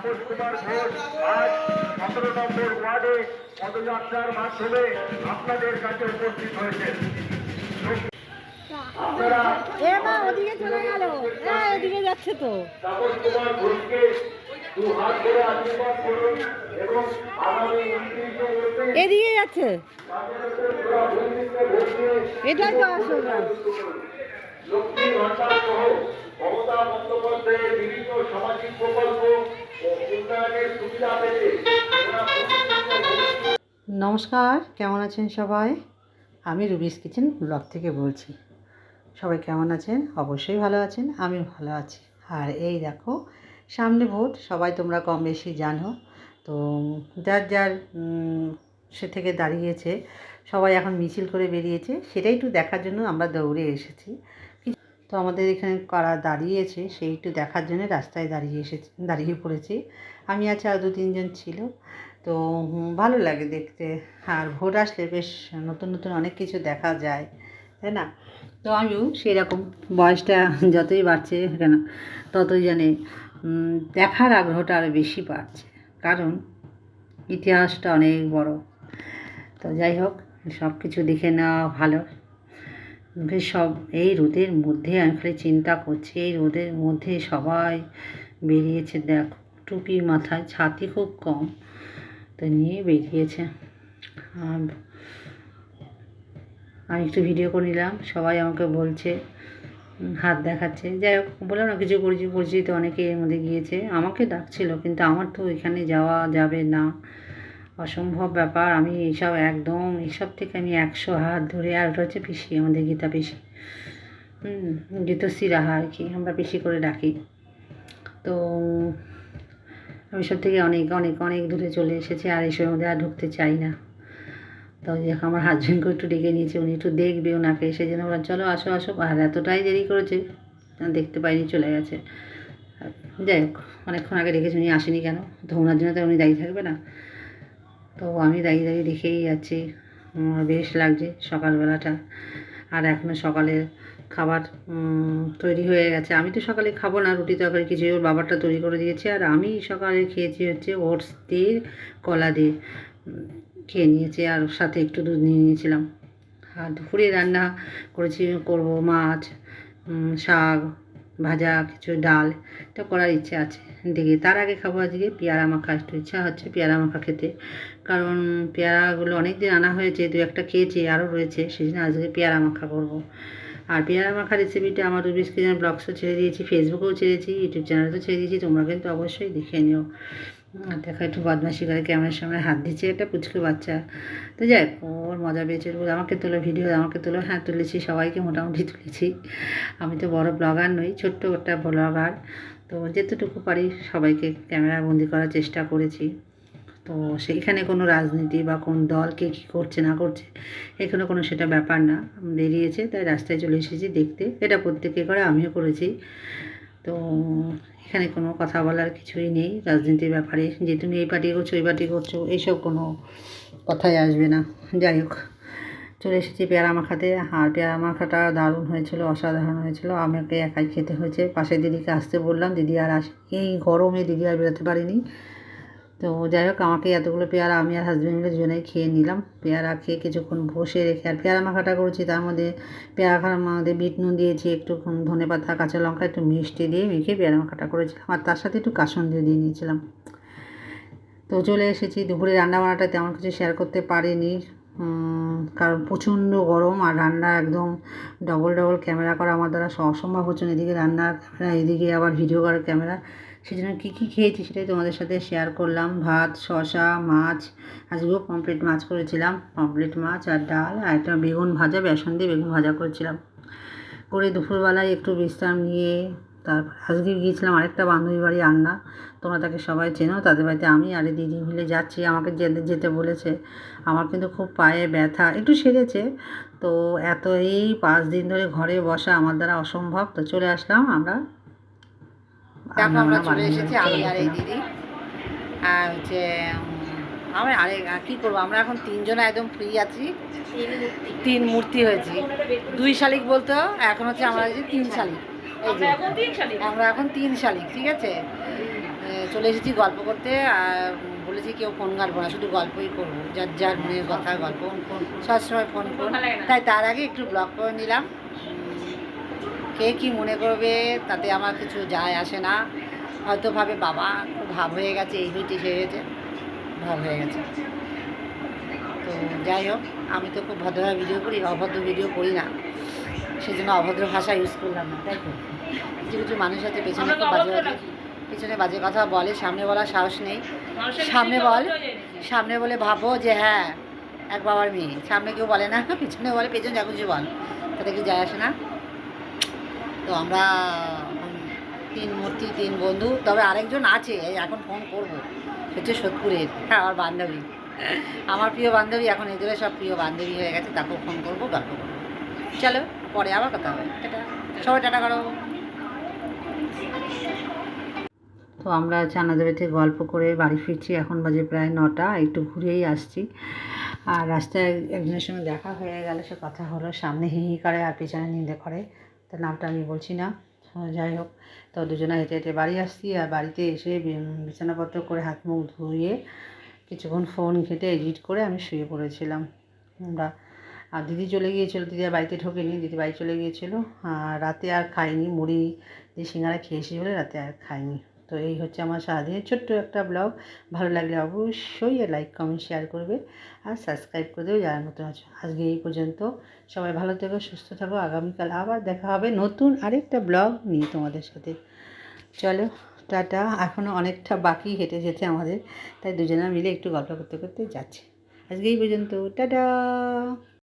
তাপস কুমার ঘোষ আজ 17 নম্বর ওয়ার্ডে পদযাত্রার মাধ্যমে আপনাদের কাছে উপস্থিত হয়েছেন। আপনারা ওদিকে চলে গেল, এদিকে যাচ্ছে তো। তাপস কুমার ঘোষকে দু হাত ধরে আশীর্বাদ করুন এবং আগামী 29 এদিকে যাচ্ছে, এটাই তো আসল রাজ। লক্ষ্মী ভান্ডার সহ মমতা বন্দ্যোপাধ্যায়ের বিভিন্ন সামাজিক প্রকল্প ও উন্নয়নের সুবিধা পেতে নমস্কার, কেমন আছেন সবাই? আমি রুবিস কিচেন ব্লগ থেকে বলছি। সবাই কেমন আছেন? অবশ্যই ভালো আছেন, আমিও ভালো আছি। আর এই দেখো, সামনে ভোট, সবাই তোমরা কম বেশি জানো। তো যার যার সে থেকে দাঁড়িয়েছে, সবাই এখন মিছিল করে বেরিয়েছে, সেটাই একটু দেখার জন্য আমরা দৌড়ে এসেছি। তো আমাদের এখানে কারা দাঁড়িয়েছে সেই একটু দেখার জন্য রাস্তায় দাঁড়িয়ে পড়েছি। আমি আছি, আর 2-3 জন ছিল। তো ভালো লাগে দেখতে। আর ভোট আসলে বেশ নতুন নতুন অনেক কিছু দেখা যায়, তাই না? তো আমিও সেরকম, বয়সটা যতই বাড়ছে কেন ততই জানে দেখার আগ্রহটা আরও বেশি বাড়ছে, কারণ ইতিহাসটা অনেক বড়। তো যাই হোক, সব কিছু দেখে নেওয়া ভালো। সব এই রোদের মধ্যে আমি খালি চিন্তা করছি, এই রোদের মধ্যে সবাই বেরিয়েছে, দেখ টুপি মাথায়, ছাতি খুব কম, তো নিয়ে বেরিয়েছে। আমি একটু ভিডিও করে নিলাম, সবাই আমাকে বলছে, হাত দেখাচ্ছে। যাই হোক, বললাম না কিছু পরিচিত অনেকে এর মধ্যে গিয়েছে, আমাকে ডাকছিল, কিন্তু আমার তো এখানে যাওয়া যাবে না, অসম্ভব ব্যাপার। আমি এইসব থেকে আমি 100 হাত ধরে। আর ওটা হচ্ছে পিসি, আমাদের গীতা পিসি, গীতশ্রী রাহা আর কি, আমরা পিসি করে ডাকি। তো আমি সব থেকে অনেক অনেক অনেক দূরে চলে এসেছি, আর এসবের মধ্যে আর ঢুকতে চাই না। তো দেখো, আমার হাজব্যান্ডকে একটু ডেকে নিয়েছে, উনি একটু দেখবে ওনাকে, সেই জন্য বললাম চলো আসো আসো। আর এতটাই দেরি করেছে, দেখতে পাইনি, চলে গেছে। যাই হোক, অনেকক্ষণ আগে ডেকেছি, উনি আসেনি কেন? তো ওনার জন্য তো উনি দায়ী থাকবে না। তো আমি দাঁড়িয়ে দাঁড়িয়ে দেখেই যাচ্ছি, বেশ লাগছে সকালবেলাটা। আর এখনও সকালের খাবার তৈরি হয়ে গেছে। আমি তো সকালে খাবো না রুটি তরকারি কিছুই, ওর বাবারটা তৈরি করে দিয়েছে। আর আমি সকালে খেয়েছি হচ্ছে ওটস দিয়ে কলা দিয়ে খেয়ে নিয়েছি, আর ওর সাথে একটু দুধ নিয়ে নিয়েছিলাম। আর দুপুরে রান্না করব মাছ, শাক ভাজা, কিছু ডাল, এটা করার ইচ্ছে আছে। দেখি, তার আগে খাবো আজকে পেয়ারা মাখা, একটু ইচ্ছা হচ্ছে পেয়ারা মাখা খেতে, কারণ পেয়ারাগুলো অনেক দিন আনা হয়েছে, 2-1টা খেয়েছি, আরও রয়েছে, সেই জন্য আজকে পেয়ারা মাখা করব। আর পেয়ারা মাখা রেসিপিটা আমার রুবিস কিচেন ব্লগসও ছেড়ে দিয়েছি, ফেসবুকেও ছেড়েছি, ইউটিউব চ্যানেলেও ছেড়ে দিয়েছি, তোমরা কিন্তু অবশ্যই দেখে নিও। আর দেখা একটু বদমাশি করে ক্যামেরার সামনে হাত দিচ্ছে, একটা পুচকে বাচ্চা। তো যাই হোক, ওর মজা পেয়েছে, আমাকে তোলো ভিডিও, আমাকে তোলো। হ্যাঁ তুলেছি, সবাইকে মোটামুটি তুলেছি। আমি তো বড় ব্লগার নই, ছোট্ট একটা ব্লগার। তো যেতটুকু পারি সবাইকে ক্যামেরা বন্দি করার চেষ্টা করেছি। তো সেইখানে কোনো রাজনীতি বা কোন দল কে কী করছে না করছে, এখানে কোনো সেটা ব্যাপার না। বেরিয়েছে তাই রাস্তায় চলে এসেছি দেখতে, এটা প্রত্যেকে করে, আমিও করেছি। তো এখানে কোনো কথা বলার কিছুই নেই রাজনীতির ব্যাপারে, যে তুমি এই পার্টি করছো ওই পার্টি করছো, এইসব কোনো কথাই আসবে না। যাই হোক, চলে এসেছি পেয়ারা মাখাতে। আর পেয়ারা মাখাটা দারুণ হয়েছিল, অসাধারণ হয়েছিল। আমাকে একাই খেতে হয়েছে, পাশে দিদিকে আসতে বললাম, দিদি আর এই গরমে দিদি আর বেরোতে পারিনি। তো যাই হোক, আমাকে এতগুলো পেয়ারা আমি আর হাজব্যান্ড মিলে দুজনেই খেয়ে নিলাম। পেয়ারা খেয়ে কিছুক্ষণ বসে রেখে, আর পেয়ারা মাখাটা করেছি, তার মধ্যে পেয়ারা খাওয়ার মধ্যে বিট নুন দিয়েছি, একটু ধনেপাতা, কাঁচা লঙ্কা, একটু মিষ্টি দিয়ে মেখে পেয়ারা মাখাটা করেছিলাম, আর তার সাথে একটু কাসুন্দি দিয়ে নিয়েছিলাম। তো চলে এসেছি। দুপুরে রান্নাবান্নাটা তেমন কিছু শেয়ার করতে পারিনি, কারণ প্রচণ্ড গরম, আর রান্না একদম ডবল ক্যামেরা করা আমার দ্বারা অসম্ভব হচ্ছে না। এদিকে রান্নার ক্যামেরা, এদিকে আবার ভিডিও করার ক্যামেরা। সেই জন্য কী কী খেয়েছি সেটাই তোমাদের সাথে শেয়ার করলাম। ভাত, শসা, মাছ, আজকেও পমফ্রেট মাছ করেছিলাম, পমফ্রেট মাছ আর ডাল, আর একটা বেগুন ভাজা, বেসন দিয়ে বেগুন ভাজা করেছিলাম। করে দুপুরবেলায় একটু বিশ্রাম নিয়ে তারপর আজকে গিয়েছিলাম আরেকটা বান্ধবী বাড়ি, আন্না, তোমরা তাকে সবাই চেনো, তাদের বাড়িতে আমি আর দিদি মিলে যাচ্ছি। আমাকে যেতে বলেছে। আমার কিন্তু খুব পায়ে ব্যথা, একটু সেরেছে। তো এই 5 দিন ধরে ঘরে বসা আমার দ্বারা অসম্ভব। তো চলে আসলাম আমরা, আমরা চলে এসেছি, আমি আর এই দিদি। আর হচ্ছে আমরা কী করবো, আমরা এখন 3 জন একদম ফ্রি আছি। 3 মূর্তি হয়েছি, 2 শালিক বলতো, এখন হচ্ছে আমরা হচ্ছে 3 শালিক। এই যে আমরা এখন 3 শালিক, ঠিক আছে। চলে এসেছি গল্প করতে, আর বলেছি কেউ ফোন ঘাটবো না, শুধু গল্পই করবো, যার যার মনের কথা গল্প, সবসময় ফোন তাই তার আগে একটু ব্লগ করে নিলাম। কে কী মনে করবে তাতে আমার কিছু যায় আসে না। হয়তো ভাবে বাবা খুব ভাব হয়ে গেছে, এই হয়েছে সেই হয়েছে, ভাব হয়ে গেছে। তো যাই হোক, আমি তো খুব ভদ্রভাবে ভিডিও করি, অভদ্র ভিডিও করি না, সেই জন্য অভদ্র ভাষা ইউজ করলাম না, তাই তো। কিছু কিছু মানুষ আছে পেছনে খুব পেছনে বাজে কথা বলে, সামনে বলার সাহস নেই। সামনে বলে ভাবো যে হ্যাঁ এক বাবার মেয়ে, সামনে কেউ বলে না, পেছনে বলে পেছনে যা কিছু বল, তাতে কিছু যায় আসে না। তো আমরা তিন বন্ধু, তবে আরেকজন আছে, এই এখন ফোন করবো, হচ্ছে সোদপুরের আমার বান্ধবী, আমার প্রিয় বান্ধবী, এখন এদের সব প্রিয় বান্ধবী হয়ে গেছে, তাকেও ফোন করবো, গল্প করবো। চলো পরে আবার কথা হবে, টাটা, সবাই টাটা করো। তো আমরা চানাদারিতে গল্প করে বাড়ি ফিরছি, এখন বাজে প্রায় 9টা, একটু ঘুরেই আসছি। আর রাস্তায় একজনের সঙ্গে দেখা হয়ে গেল, সে কথা হলো, সামনে হি হি করে আর পেছনে নিন্দে করে, তার নামটা আমি বলছি না। যাই হোক, তো দুজনে হেঁটে হেঁটে বাড়ি আসছি, আর বাড়িতে এসে বিছানাপত্র করে হাত মুখ ধুয়ে কিছুক্ষণ ফোন ঘেঁটে এডিট করে আমি শুয়ে পড়েছিলাম। আমরা আর দিদি চলে গিয়েছিলো, দিদি আর বাড়িতে ঢোকেনি, দিদি বাড়ি চলে গিয়েছিলো, আর রাতে আর খাইনি, মুড়ি দিয়ে সিঙ্গারা খেয়েছি বলে রাতে আর খাইনি। তো এই হচ্ছে আমার সারাদিনের ছোট্ট একটা ব্লগ। ভালো লাগলে অবশ্যই লাইক কমেন্ট শেয়ার করবে আর সাবস্ক্রাইব করে দেবে যারা নতুন আছে। আজকে এই পর্যন্ত, সবাই ভালো থেকো, সুস্থ থাকো, আগামীকাল আবার দেখা হবে নতুন আরেকটা ব্লগ নিয়ে তোমাদের সাথে। চলো টাটা, এখনও অনেকটা বাকি হেঁটে যেতে আমাদের, তাই দুজনে মিলে একটু গল্প করতে করতে যাচ্ছি। আজকে এই পর্যন্ত, টাটা।